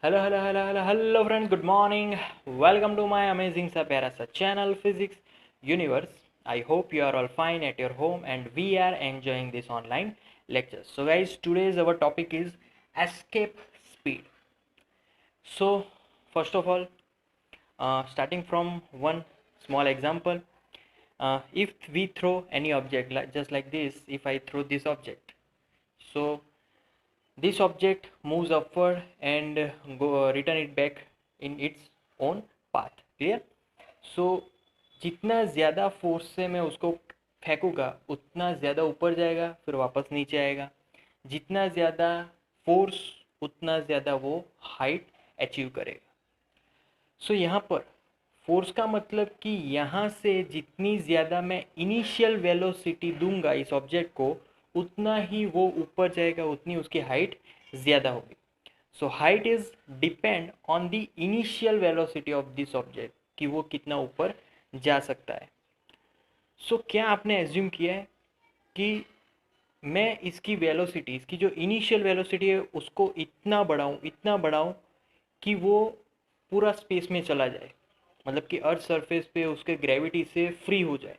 Hello friends, good morning. Welcome to my amazing सा प्यारा सा channel Physics Universe. I hope you are all fine at your home and we are enjoying this online lectures. So guys, today's our topic is escape speed. So first of all, starting from one small example, if we throw any object just like this, if I throw this object, so this object moves upward and return it back in its own path. Clear? So जितना ज़्यादा force से मैं उसको फेंकूंगा उतना ज़्यादा ऊपर जाएगा, फिर वापस नीचे आएगा. जितना ज़्यादा फोर्स उतना ज़्यादा वो हाइट अचीव करेगा. सो यहाँ पर फोर्स का मतलब कि यहाँ से जितनी ज़्यादा मैं इनिशियल वेलोसिटी दूंगा इस ऑब्जेक्ट को उतना ही वो ऊपर जाएगा, उतनी उसकी हाइट ज़्यादा होगी. So height is depend on the initial velocity of this object कि वो कितना ऊपर जा सकता है. सो क्या आपने एज्यूम किया है कि मैं इसकी वेलोसिटी, इसकी जो इनिशियल वेलोसिटी है उसको इतना बढ़ाऊँ कि वो पूरा स्पेस में चला जाए, मतलब कि अर्थ सरफेस पे उसके ग्रेविटी से फ्री हो जाए.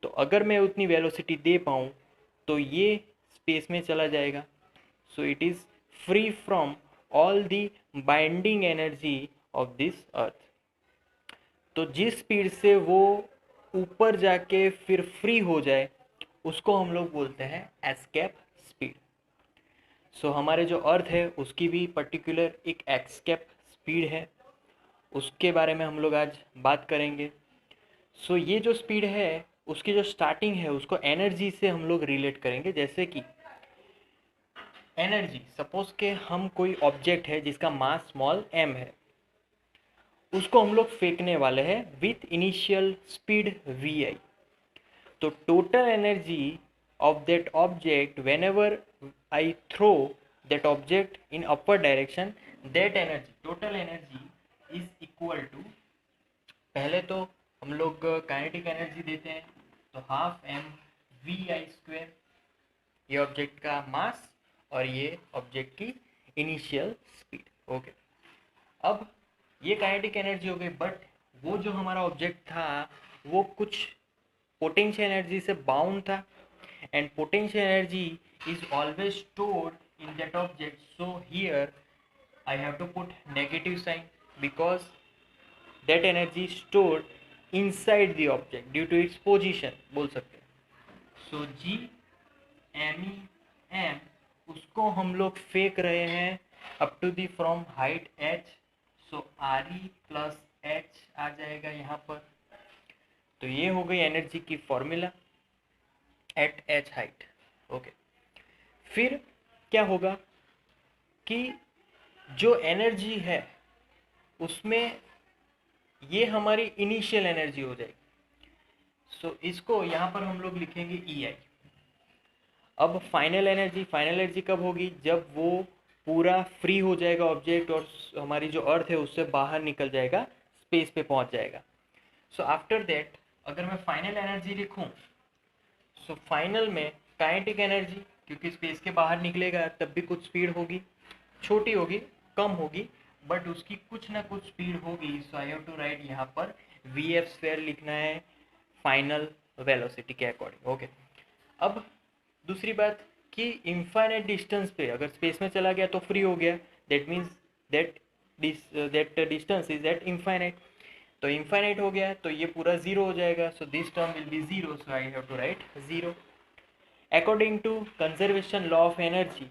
तो अगर मैं उतनी वेलोसिटी दे पाऊँ तो ये स्पेस में चला जाएगा. So it is free from all the binding energy of this earth. तो जिस स्पीड से वो ऊपर जाके फिर फ्री हो जाए उसको हम लोग बोलते हैं एस्केप स्पीड. सो हमारे जो अर्थ है उसकी भी पर्टिकुलर एक एस्केप स्पीड है, उसके बारे में हम लोग आज बात करेंगे. सो ये जो स्पीड है उसकी जो स्टार्टिंग है उसको एनर्जी से हम लोग रिलेट करेंगे. जैसे कि एनर्जी, सपोज के हम कोई ऑब्जेक्ट है जिसका मास स्मॉल m है, उसको हम लोग फेंकने वाले हैं विथ इनिशियल स्पीड vi. तो total energy of that object whenever I throw that object in upward direction, that energy, total energy is equal to, पहले तो हम लोग काइनेटिक एनर्जी देते हैं तो half M V I square, ये object का मास और ये ऑब्जेक्ट की इनिशियल स्पीड. ओके, अब ये काइनेटिक एनर्जी हो गई, बट वो जो हमारा ऑब्जेक्ट था वो कुछ पोटेंशियल एनर्जी से बाउंड था and potential energy is always stored in that object. So here I have to put negative sign because that energy is stored inside the object due to its position बोल सकते हैं. So G m e m उसको हम लोग फेंक रहे हैं up to the from height h. So r e plus h आ जाएगा यहाँ पर. तो ये हो गई एनर्जी की formula at h height. Okay, फिर क्या होगा कि जो एनर्जी है उसमें ये हमारी इनिशियल एनर्जी हो जाएगी. सो इसको यहाँ पर हम लोग लिखेंगे EI. अब फाइनल एनर्जी कब होगी? जब वो पूरा फ्री हो जाएगा ऑब्जेक्ट और हमारी जो अर्थ है उससे बाहर निकल जाएगा, स्पेस पे पहुंच जाएगा. सो आफ्टर दैट अगर मैं फाइनल एनर्जी लिखूं, सो फाइनल में काइनेटिक एनर्जी, क्योंकि स्पेस के बाहर निकलेगा तब भी कुछ स्पीड होगी, छोटी होगी, कम होगी, बट उसकी कुछ ना कुछ स्पीड होगी. सो आई हैव टू राइट यहाँ पर वी एफ स्क्वायर लिखना है फाइनल वेलोसिटी के अकॉर्डिंग. ओके, अब दूसरी बात कि इनफाइनाइट डिस्टेंस पे अगर स्पेस में चला गया तो फ्री हो गया, that means that distance is at infinite. तो इनफाइनाइट हो गया तो ये पूरा जीरो हो जाएगा. So this term will be zero. So I have to write zero. According to conservation law of energy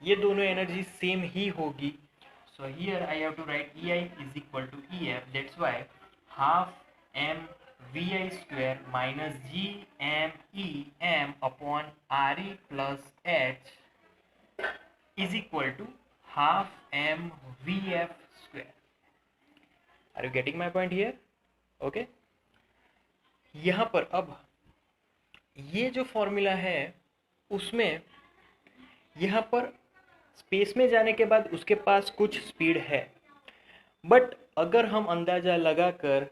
ये दोनों एनर्जी सेम ही होगी. So here I have to write E I is equal to E F. That's why half M V I square minus G M E M upon R E plus H is equal to half M V F square. Are you getting my point here? Okay, यहाँ पर अब ये जो formula है उसमें यहाँ पर space में जाने के बाद उसके पास कुछ स्पीड है, बट अगर हम अंदाज़ा लगाकर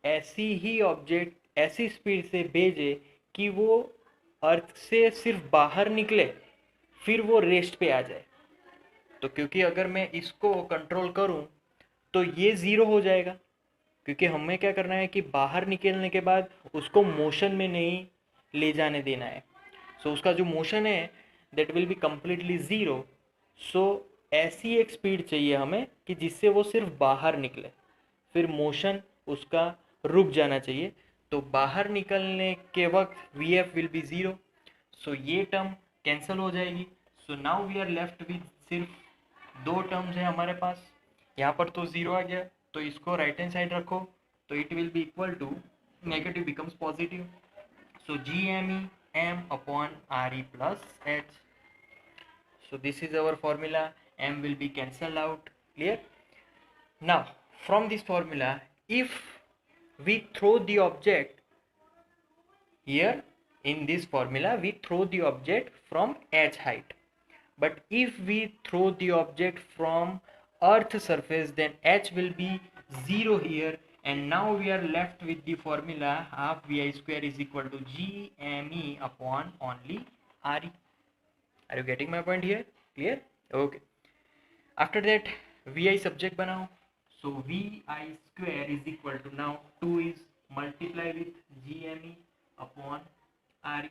ऐसी ही ऑब्जेक्ट ऐसी स्पीड से भेजे कि वो अर्थ से सिर्फ बाहर निकले फिर वो रेस्ट पे आ जाए, तो क्योंकि अगर मैं इसको कंट्रोल करूं तो ये ज़ीरो हो जाएगा, क्योंकि हमें क्या करना है कि बाहर निकलने के बाद उसको मोशन में नहीं ले जाने देना है। सो उसका जो मोशन है that will be completely zero. So ऐसी एक स्पीड चाहिए हमें कि जिससे वो सिर्फ बाहर निकले, फिर मोशन उसका रुक जाना चाहिए। तो बाहर निकलने के वक्त V F will be zero. So ये टर्म कैंसिल हो जाएगी। So now we are left with सिर्फ दो टर्म्स है हमारे पास। यहाँ पर तो ज़ीरो आ गया, तो इसको राइट हैंड साइड रखो, तो it will be equal to negative becomes positive. So G M E m upon re plus h. So this is our formula. M will be cancelled out. Clear? Now from this formula, if we throw the object here in this formula, we throw the object from h height. But if we throw the object from earth surface, then h will be 0 here, and now we are left with the formula half vi square is equal to gme upon only re. Are you getting my point here? Clear? Okay. After that vi subject banao. So vi square is equal to, now 2 is multiply with gme upon re.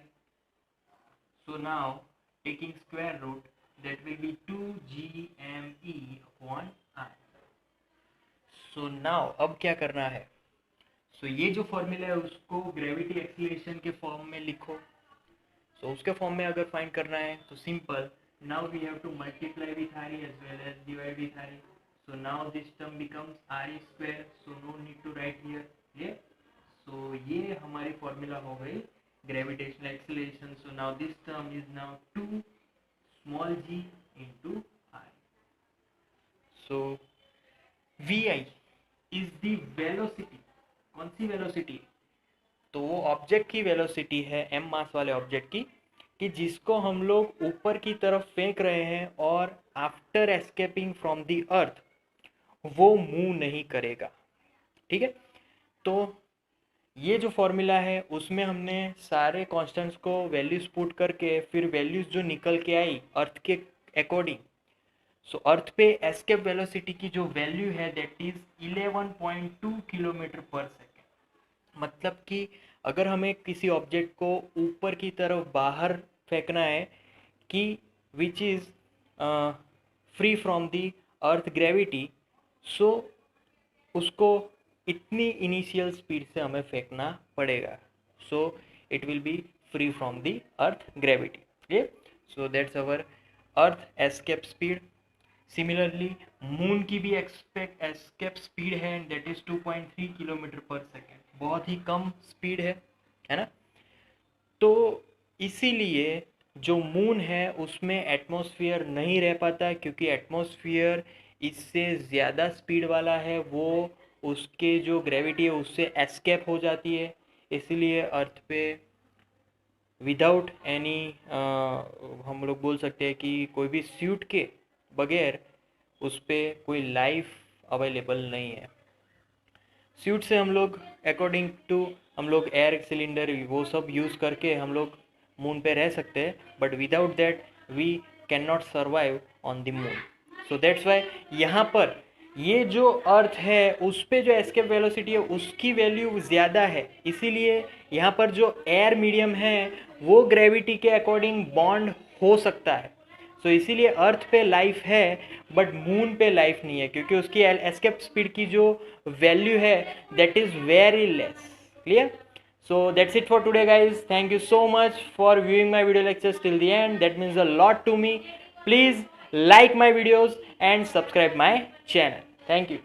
So now taking square root, that will be 2gme upon r. So now अब क्या करना है? So ये जो formula है उसको gravity acceleration के form में लिखो। So उसके फॉर्म में अगर फाइंड करना है तो simple, now we have to multiply with re as well as divide with re. So now this term becomes re square, so no need to write here. Yeah? So ये हमारी formula हो गई gravitational acceleration. So now this term is now 2 small g into r. So vi is the velocity. कौन सी velocity? तो वो object की velocity है, m मास वाले ऑब्जेक्ट की, कि जिसको हम लोग ऊपर की तरफ फेंक रहे हैं और आफ्टर एस्केपिंग फ्रॉम द अर्थ वो मूव नहीं करेगा. ठीक है, तो ये जो फॉर्मूला है उसमें हमने सारे कांस्टेंट्स को वैल्यूज पुट करके फिर वैल्यूज जो निकल के आई अर्थ के अकॉर्डिंग. सो अर्थ पे एस्केप वेलोसिटी की जो वैल्यू है that is 11.2 kilometre per second. मतलब कि अगर हमें किसी ऑब्जेक्ट को ऊपर की तरफ बाहर फेंकना है कि which is free from the earth gravity, so उसको इतनी इनिशियल स्पीड से हमें फेंकना पड़ेगा. So it will be free from the earth gravity. ये so that's our earth escape speed. Similarly moon की भी एस्केप स्पीड है and that is 2.3 kilometre per second. बहुत ही कम स्पीड है ना. तो इसीलिए जो मून है उसमें एटमॉस्फेयर नहीं रह पाता, क्योंकि एटमॉस्फेयर इससे ज़्यादा स्पीड वाला है, वो उसके जो ग्रेविटी है उससे एस्केप हो जाती है. इसीलिए अर्थ पे विदाउट एनी हम लोग बोल सकते हैं कि कोई भी सूट के बगैर उस पर कोई लाइफ अवेलेबल नहीं है. सूट से हम लोग अकॉर्डिंग टू हम लोग एयर सिलेंडर वो सब यूज़ करके हम लोग मून पे रह सकते हैं, but without that we can not survive on the moon. So that's why यहाँ पर ये जो अर्थ है उस पर जो एस्केप वेलोसिटी है उसकी वैल्यू ज़्यादा है. इसीलिए यहाँ पर जो एयर मीडियम है वो ग्रेविटी के अकॉर्डिंग बॉन्ड हो सकता है. तो इसीलिए अर्थ पे लाइफ है बट मून पे लाइफ नहीं है, क्योंकि उसकी एस्केप स्पीड की जो वैल्यू है that is very less. Clear? So that's it for today guys. Thank you so much for viewing my video lectures till the end. That means a lot to me. Please like my videos and subscribe my channel. Thank you.